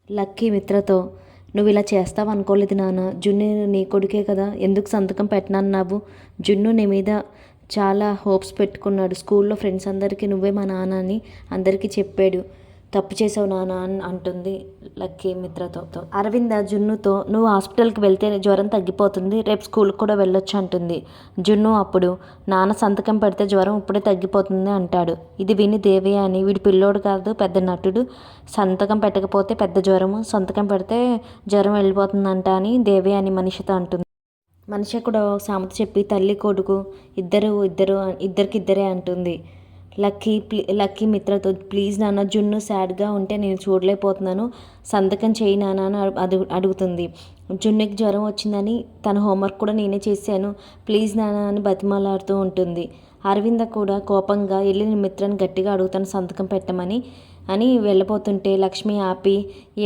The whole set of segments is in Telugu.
లక్కీ మిత్రతో, నువ్వు ఇలా చేస్తావనుకోలేదు నాన్న. జున్ను నీ కొడుకే కదా, ఎందుకు సంతకం పెట్టనన్నావు? జున్ను నీ మీద చాలా హోప్స్ పెట్టుకున్నాడు. స్కూల్లో ఫ్రెండ్స్ అందరికీ నువ్వే మా నాన్న అని అందరికీ చెప్పాడు. తప్పు చేసావు నాన్న అని అంటుంది లక్కీ మిత్రతో. అరవింద జున్నుతో, నువ్వు హాస్పిటల్కి వెళ్తే జ్వరం తగ్గిపోతుంది, రేపు స్కూల్కి కూడా వెళ్ళొచ్చు అంటుంది. జున్ను అప్పుడు, నాన్న సంతకం పెడితే జ్వరం ఇప్పుడే తగ్గిపోతుంది అంటాడు. ఇది విని దేవి అని, వీడి పిల్లోడు కాదు పెద్ద నటుడు, సంతకం పెట్టకపోతే పెద్ద జ్వరము, సంతకం పెడితే జ్వరం వెళ్ళిపోతుందంట అని దేవి అని మనిషితో అంటుంది. మనిషి కూడా సామెత చెప్పి తల్లి కొడుకు ఇద్దరికిద్దరే అంటుంది. లక్కీ మిత్రతో, ప్లీజ్ నాన్న, జున్ను సాడ్గా ఉంటే నేను చూడలేకపోతున్నాను, సంతకం చేయి నాన్న అని అడుగుతుంది. జున్నుకి జ్వరం వచ్చిందని తన హోంవర్క్ కూడా నేనే చేశాను, ప్లీజ్ నాన్న అని బతిమాలాడుతూ ఉంటుంది. అరవింద కూడా కోపంగా వెళ్ళి మిత్రని గట్టిగా అడుగుతాను సంతకం పెట్టమని అని వెళ్ళిపోతుంటే లక్ష్మి ఆపి,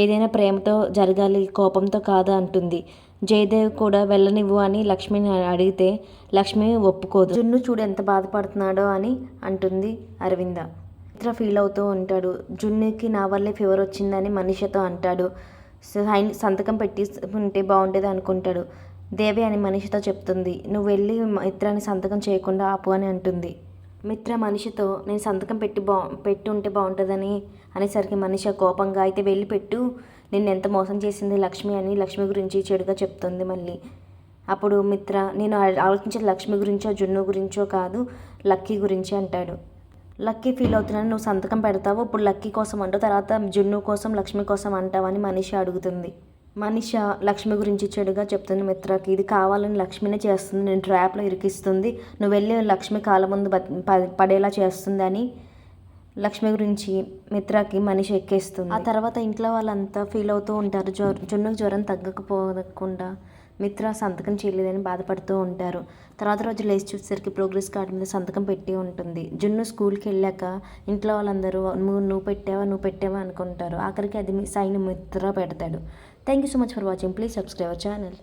ఏదైనా ప్రేమతో జరగాలి, కోపంతో కాదు అంటుంది. జయదేవ్ కూడా వెళ్ళనివ్వు అని లక్ష్మిని అడిగితే లక్ష్మి ఒప్పుకోదు. జున్ను చూడు ఎంత బాధపడుతున్నాడో అని అంటుంది అరవింద. మిత్ర ఫీల్ అవుతూ ఉంటాడు. జున్నుకి నా వల్లే ఫీవర్ వచ్చిందని మనిషితో అంటాడు. సంతకం పెట్టి ఉంటే బాగుండేది అనుకుంటాడు. దేవి అని మనిషితో చెప్తుంది, నువ్వు వెళ్ళి మిత్రాన్ని సంతకం చేయకుండా ఆపు అని అంటుంది. మిత్ర మనిషితో, నేను సంతకం పెట్టి ఉంటే బాగుంటుందని అనేసరికి మనిషి కోపంగా, అయితే వెళ్ళి పెట్టు, నిన్ను ఎంత మోసం చేసింది లక్ష్మి అని లక్ష్మి గురించి చెడుగా చెప్తుంది మళ్ళీ. అప్పుడు మిత్ర, నేను ఆలోచించే లక్ష్మి గురించో జున్ను గురించో కాదు, లక్కీ గురించి అంటాడు. లక్కీ ఫీల్ అవుతున్నాను, నువ్వు సంతకం పెడతావు, ఇప్పుడు లక్కీ కోసం అంటావు, తర్వాత జున్ను కోసం లక్ష్మి కోసం అంటావని మనిషి అడుగుతుంది. మనిష లక్ష్మి గురించి చెడుగా చెప్తుంది మిత్రకి. ఇది కావాలని లక్ష్మినే చేస్తుంది, నేను ట్రాప్లో ఇరికిస్తుంది, నువ్వు వెళ్ళి లక్ష్మి కాళ్ళ ముందు పడేలా చేస్తుంది అని లక్ష్మి గురించి మిత్రకి మనిషి ఎక్కేస్తుంది. ఆ తర్వాత ఇంట్లో వాళ్ళంతా ఫీల్ అవుతూ ఉంటారు. జున్నుకు జ్వరం తగ్గకపోకుండా మిత్ర సంతకం చేయలేదని బాధపడుతూ ఉంటారు. తర్వాత రోజు లేచి చూసేసరికి ప్రోగ్రెస్ కార్డు మీద సంతకం పెట్టి ఉంటుంది. జున్ను స్కూల్కి వెళ్ళాక ఇంట్లో వాళ్ళందరూ నువ్వు పెట్టావా అనుకుంటారు. ఆఖరికి అది సైన్ మిత్ర పెడతాడు. Thank you so much for watching. Please subscribe our channel.